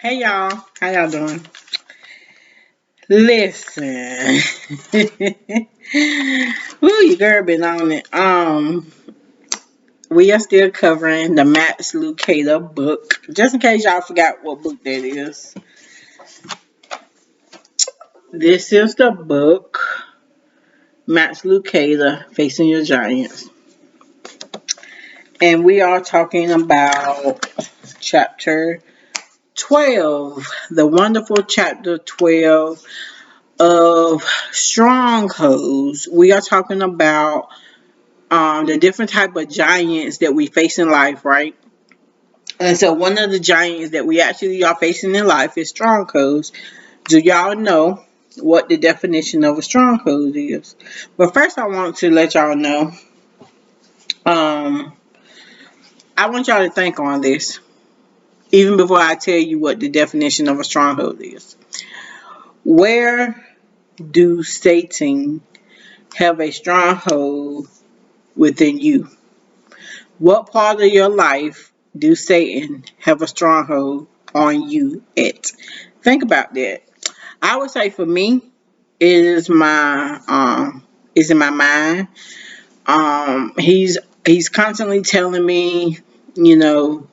Hey y'all, how y'all doing? Listen, woo, your girl been on it. We are still covering the Max Lucado book. Just in case y'all forgot what book that is, this is the book Max Lucado Facing Your Giants, and we are talking about chapter 12, the wonderful chapter 12 of Strongholds. We are talking about the different type of giants that we face in life, right? And so one of the giants that we actually are facing in life is strongholds. Do y'all know what the definition of a stronghold is? But first I want to let y'all know, um, I want y'all to think on this, even before I tell you what the definition of a stronghold is. Where do Satan have a stronghold within you? What part of your life do Satan have a stronghold on you at? Think about that. I would say for me, it is in my mind. He's constantly telling me, you know,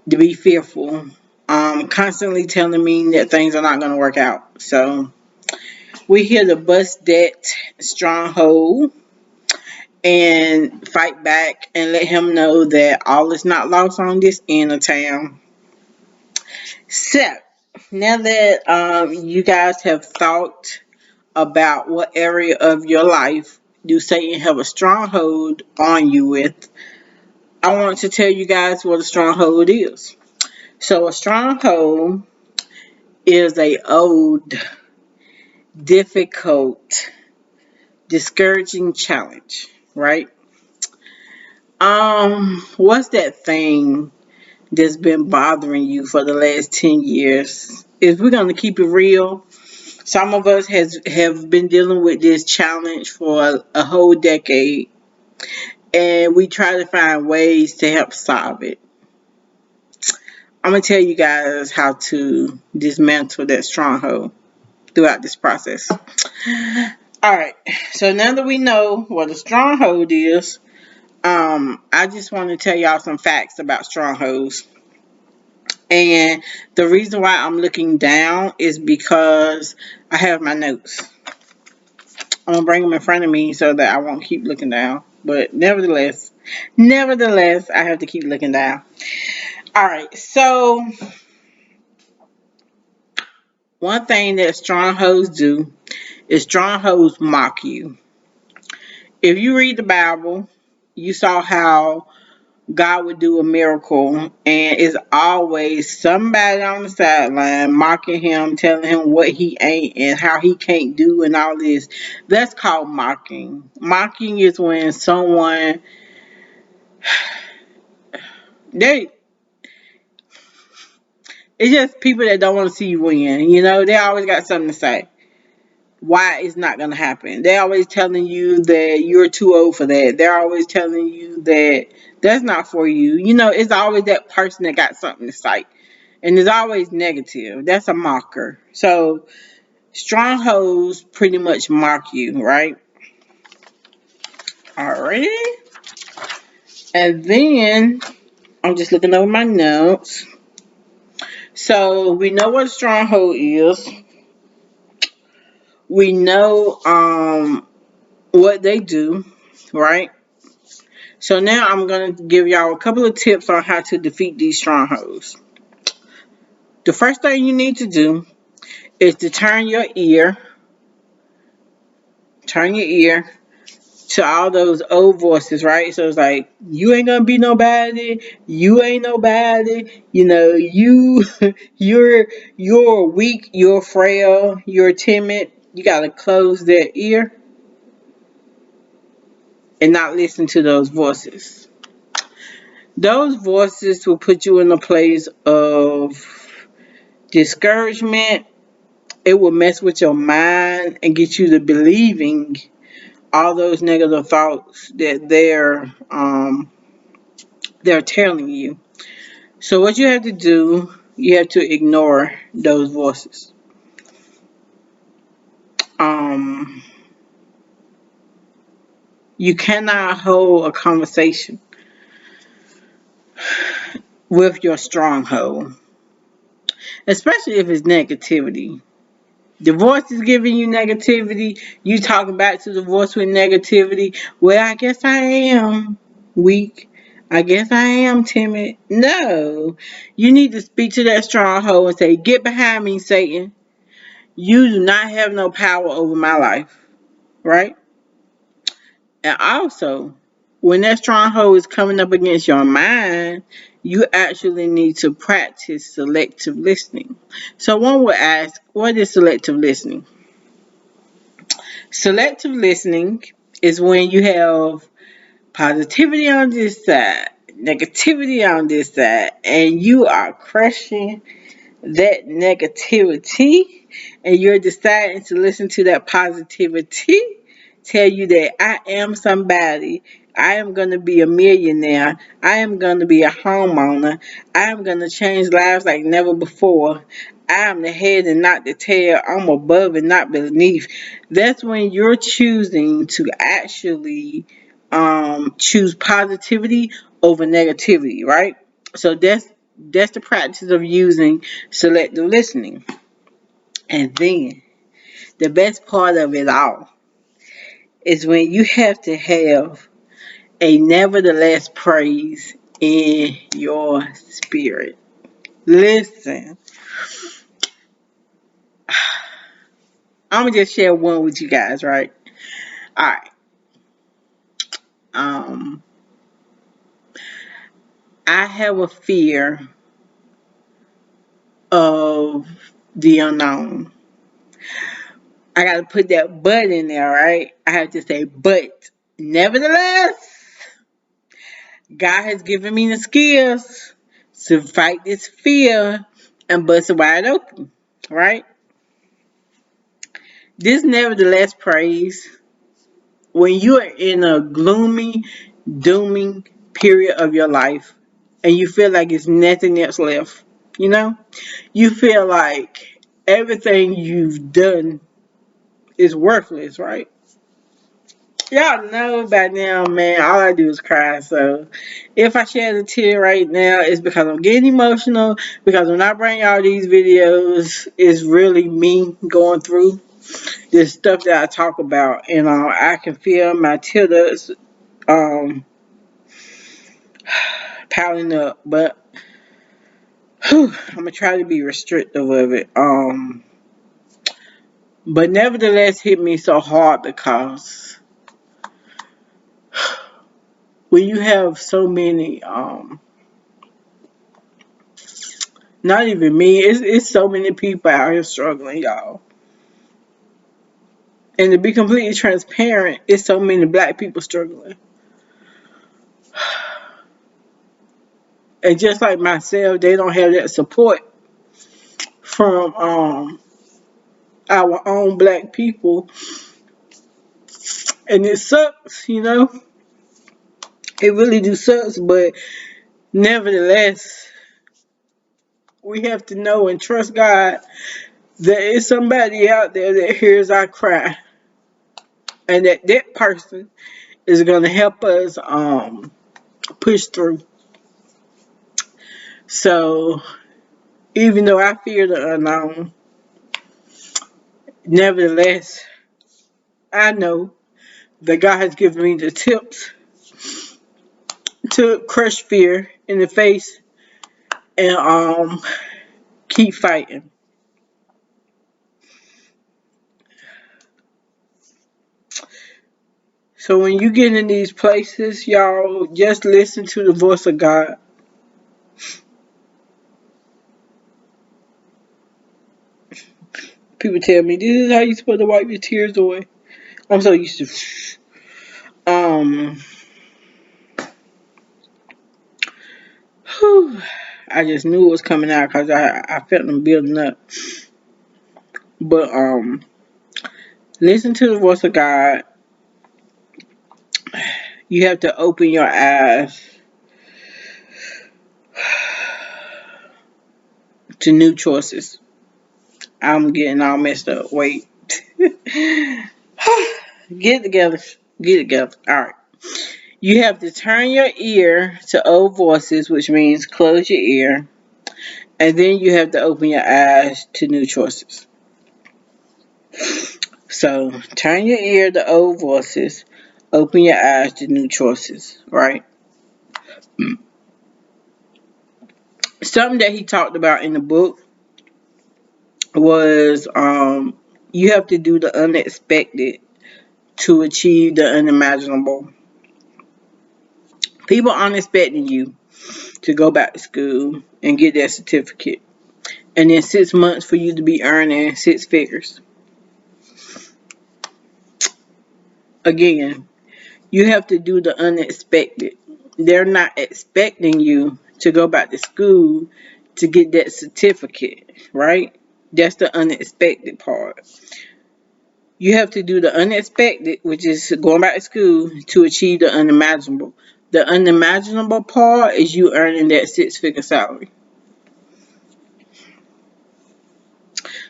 to be fearful. Constantly telling me that things are not going to work out. So we're here to bust that stronghold and fight back and let him know that all is not lost on this end of town. So, now that you guys have thought about what area of your life do Satan have a stronghold on you with, I want to tell you guys what a stronghold is. So, a stronghold is a old, difficult, discouraging challenge, right? What's that thing that's been bothering you for the last 10 years? If we're going to keep it real, some of us have been dealing with this challenge for a whole decade, and we try to find ways to help solve it. I'm going to tell you guys how to dismantle that stronghold throughout this process. Alright, so now that we know what a stronghold is, I just want to tell y'all some facts about strongholds. And the reason why I'm looking down is because I have my notes. I'm going to bring them in front of me so that I won't keep looking down. But nevertheless, I have to keep looking down. Alright, so one thing that strongholds do is strongholds mock you. If you read the Bible, you saw how God would do a miracle, and it's always somebody on the sideline mocking him, telling him what he ain't and how he can't do and all this. That's called mocking. Mocking is when someone they it's just people that don't want to see you win. You know, they always got something to say. Why it's not gonna happen. They're always telling you that you're too old for that. They're always telling you that that's not for you. You know, it's always that person that got something to say. And it's always negative. That's a mocker. So strongholds pretty much mock you, right? Alrighty. And then I'm just looking over my notes. So we know what a stronghold is. We know what they do, right? So now I'm gonna give y'all a couple of tips on how to defeat these strongholds. The first thing you need to do is to turn your ear to all those old voices, right? So it's like, you ain't gonna be nobody, you ain't nobody, you know, you're weak, you're frail, you're timid. You gotta close that ear and not listen to those voices. Those voices will put you in a place of discouragement. It will mess with your mind and get you to believing all those negative thoughts that they're telling you. So what you have to do You have to ignore those voices. Um, you cannot hold a conversation with your stronghold, especially if it's negativity. The voice is giving you negativity. You talking back to the voice with negativity. Well, I guess I am weak. I guess I am timid. No. You need to speak to that stronghold and say, "Get behind me, Satan. You do not have no power over my life." Right? And also, when that stronghold is coming up against your mind, you actually need to practice selective listening. So one would ask, what is selective listening? Selective listening is when you have positivity on this side, negativity on this side, and you are crushing that negativity and you're deciding to listen to that positivity tell you that I am somebody. I am going to be a millionaire. I am going to be a homeowner. I am going to change lives like never before. I am the head and not the tail. I'm above and not beneath. That's when you're choosing to actually choose positivity over negativity, right? So that's the practice of using selective listening. And then the best part of it all is when you have to have a nevertheless praise in your spirit. Listen, I'm gonna just share one with you guys, right? All right. Um, I have a fear of the unknown. I gotta put that but in there, right? I have to say but. Nevertheless, God has given me the skills to fight this fear and bust it wide open, right? This nevertheless praise, when you are in a gloomy, dooming period of your life and you feel like it's nothing else left, you know? You feel like everything you've done is worthless, right? Y'all know by now, man, all I do is cry. So if I shed a tear right now, it's because I'm getting emotional. Because when I bring y'all these videos, it's really me going through this stuff that I talk about. And I can feel my tears um, piling up. But I'm going to try to be restrictive of it. But nevertheless, hit me so hard because when you have so many not even me. It's so many people out here struggling, y'all. And to be completely transparent, it's so many black people struggling. And just like myself, they don't have that support from our own black people. And it sucks, you know. It really do sucks, but nevertheless, we have to know and trust God that it's somebody out there that hears our cry. And that person is gonna help us push through. So even though I fear the unknown, nevertheless, I know that God has given me the tips to crush fear in the face and keep fighting. So when you get in these places, y'all just listen to the voice of God. People tell me this is how you're supposed to wipe your tears away. I'm so used to whew, I just knew it was coming out because I felt them building up. But listen to the voice of God. You have to open your eyes to new choices. I'm getting all messed up. Wait. Get it together. Get it together. All right. You have to turn your ear to old voices, which means close your ear. And then you have to open your eyes to new choices. So turn your ear to old voices, open your eyes to new choices, right? Something that he talked about in the book was you have to do the unexpected to achieve the unimaginable. People aren't expecting you to go back to school and get that certificate. And then 6 months for you to be earning six figures. Again, you have to do the unexpected. They're not expecting you to go back to school to get that certificate, right? That's the unexpected part. You have to do the unexpected, which is going back to school to achieve the unimaginable. The unimaginable part is you earning that six-figure salary.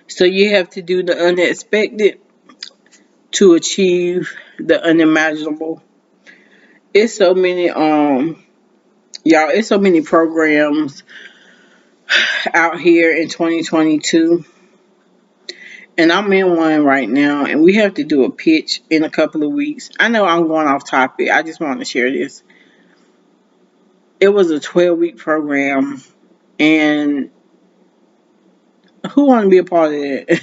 So you have to do the unexpected to achieve the unimaginable. It's so many y'all, it's so many programs out here in 2022. And I'm in one right now, and we have to do a pitch in a couple of weeks. I know I'm going off topic. I just want to share this. It was a 12-week program, and who want to be a part of that?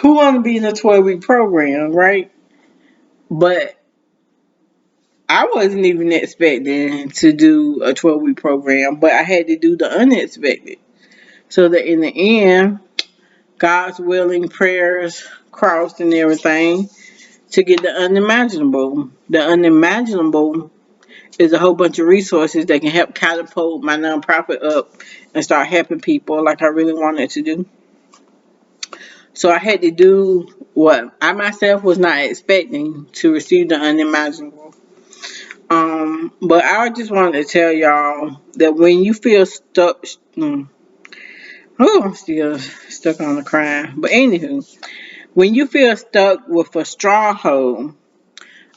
Who want to be in a 12-week program, right? But I wasn't even expecting to do a 12-week program, but I had to do the unexpected. So that in the end, God's willing, prayers crossed and everything, to get the unimaginable. The unimaginable is a whole bunch of resources that can help catapult my nonprofit up and start helping people like I really wanted to do. So I had to do what I myself was not expecting to receive the unimaginable. But I just wanted to tell y'all that when you feel stuck, I'm still stuck on the crying. But anywho, when you feel stuck with a stronghold,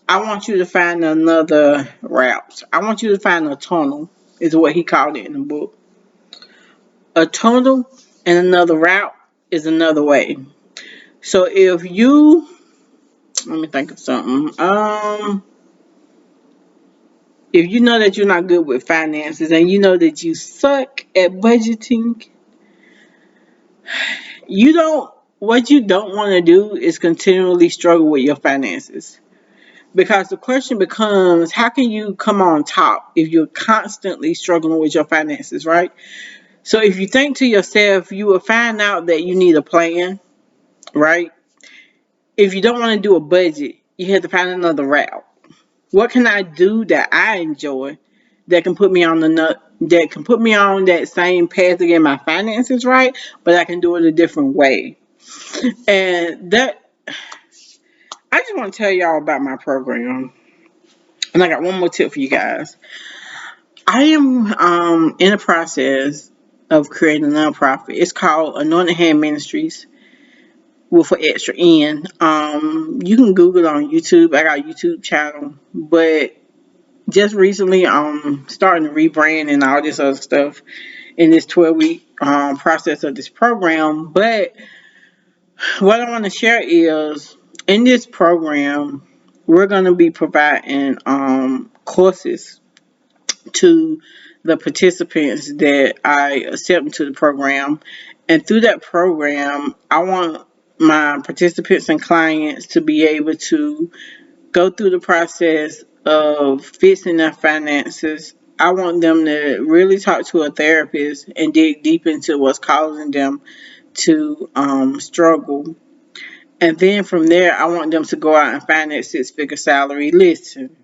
I want you to find another route. I want you to find a tunnel, is what he called it in the book. A tunnel and another route is another way. So if you, let me think of something. If you know that you're not good with finances and you know that you suck at budgeting, what you don't want to do is continually struggle with your finances. Because the question becomes, how can you come on top if you're constantly struggling with your finances, right? So if you think to yourself, you will find out that you need a plan, right? If you don't want to do a budget, you have to find another route. What can I do that I enjoy that can put me on that same path to get my finances right, but I can do it a different way. And that I just want to tell y'all about my program. And I got one more tip for you guys. I am in the process of creating a nonprofit. It's called Anointed Hand Ministries with an extra N. You can Google it on YouTube. I got a YouTube channel, but just recently starting to rebrand and all this other stuff in this 12-week process of this program. But what I want to share is in this program, we're going to be providing courses to the participants that I accept into the program. And through that program, I want my participants and clients to be able to go through the process of fixing their finances. I want them to really talk to a therapist and dig deep into what's causing them to struggle. And then from there, I want them to go out and find that six-figure salary. Listen,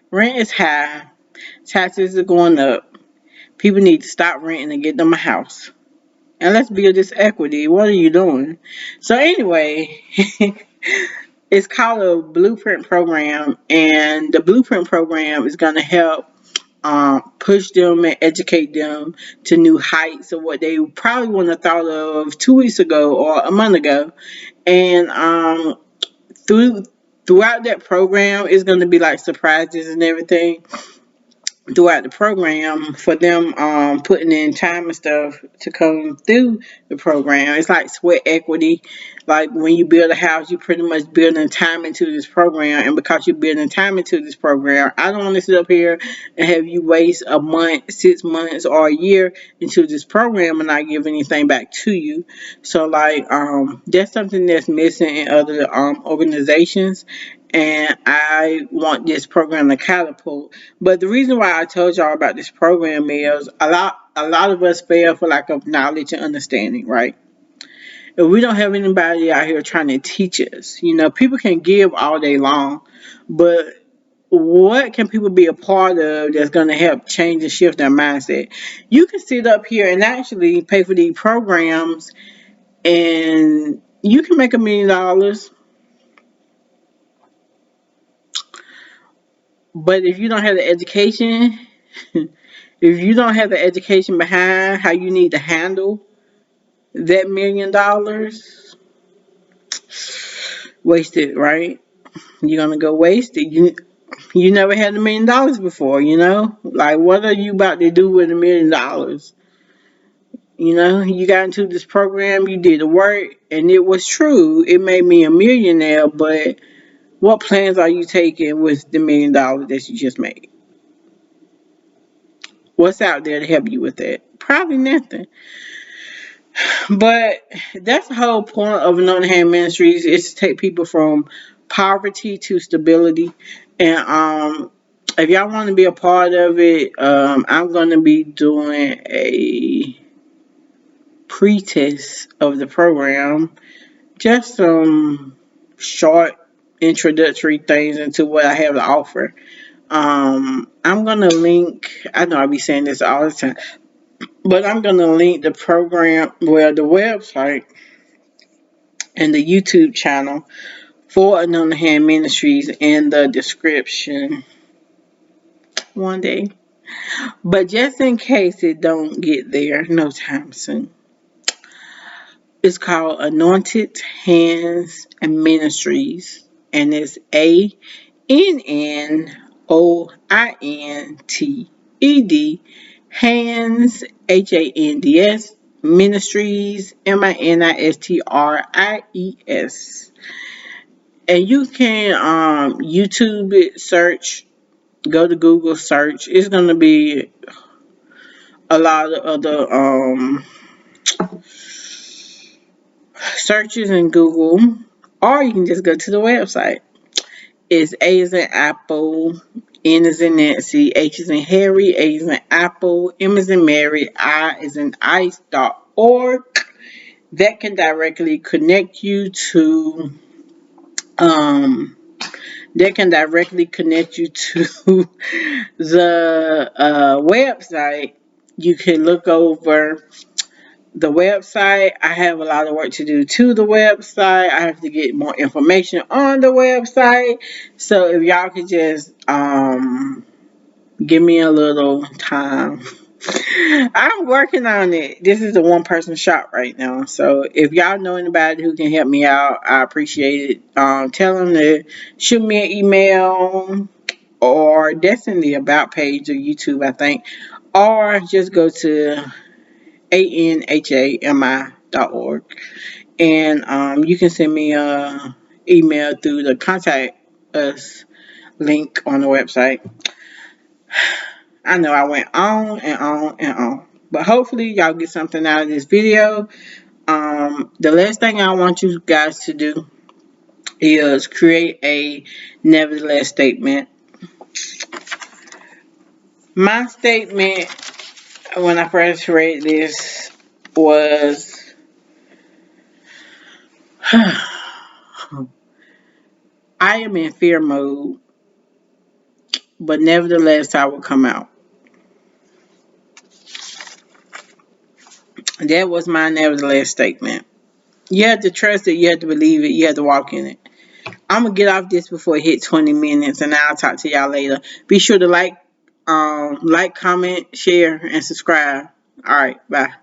rent is high, taxes are going up. People need to stop renting and get them a house. And let's build this equity. What are you doing? So anyway, it's called a Blueprint program, and the Blueprint program is going to help push them and educate them to new heights of what they probably wouldn't have thought of 2 weeks ago or a month ago. And through throughout that program, it's going to be like surprises and everything throughout the program for them putting in time and stuff to come through the program. It's like sweat equity. Like when you build a house, you pretty much building time into this program, and because you're building time into this program, I don't want to sit up here and have you waste a month, 6 months, or a year into this program and not give anything back to you. So like that's something that's missing in other organizations, and I want this program to catapult. But the reason why I told y'all about this program is a lot of us fail for lack of knowledge and understanding, right? If we don't have anybody out here trying to teach us, people can give all day long, but what can people be a part of that's going to help change and shift their mindset? You can sit up here and actually pay for these programs, and you can make $1 million. But if you don't have the education, if you don't have the education behind how you need to handle that $1 million, waste it, right? You're gonna go waste it. You never had $1 million before, Like what are you about to do with $1 million? You got into this program, you did the work, and it was true. It made me a millionaire, but what plans are you taking with the $1 million that you just made? What's out there to help you with that? Probably nothing. But that's the whole point of Anointed Hand Ministries, is to take people from poverty to stability. And if y'all want to be a part of it, I'm going to be doing a pre-test of the program. Just some short introductory things into what I have to offer. I'm going to link, I know I be saying this all the time, but I'm going to link the program, well, the website and the YouTube channel for Anointed Hand Ministries in the description one day. But just in case it don't get there no time soon, it's called Anointed Hands and Ministries, and it's ANNOINTED, Hands, HANDS, Ministries, MINISTRIES. And you can YouTube it, search, go to Google, search. It's gonna be a lot of other searches in Google, or you can just go to the website. It's A is in Apple, N is in Nancy, H is in Harry, A is in Apple, M is in Mary, I is in ice.org. That can directly connect you to um the website. You can look over the website. I have a lot of work to do to the website. I have to get more information on the website. So if y'all could just give me a little time. I'm working on it. This is a one-person shop right now. So if y'all know anybody who can help me out, I appreciate it. Tell them to shoot me an email, or that's in the About page of YouTube, I think. Or just go to anhami.org, and you can send me a email through the contact us link on the website. I know I went on and on and on, but hopefully y'all get something out of this video. The last thing I want you guys to do is create a nevertheless statement. My statement when I first read this was I am in fear mode, but nevertheless I will come out. That was my nevertheless statement. You have to trust it, you have to believe it, you have to walk in it. I'm going to get off this before it hit 20 minutes, and I'll talk to y'all later. Be sure to like, Like, comment, share, and subscribe. All right, bye.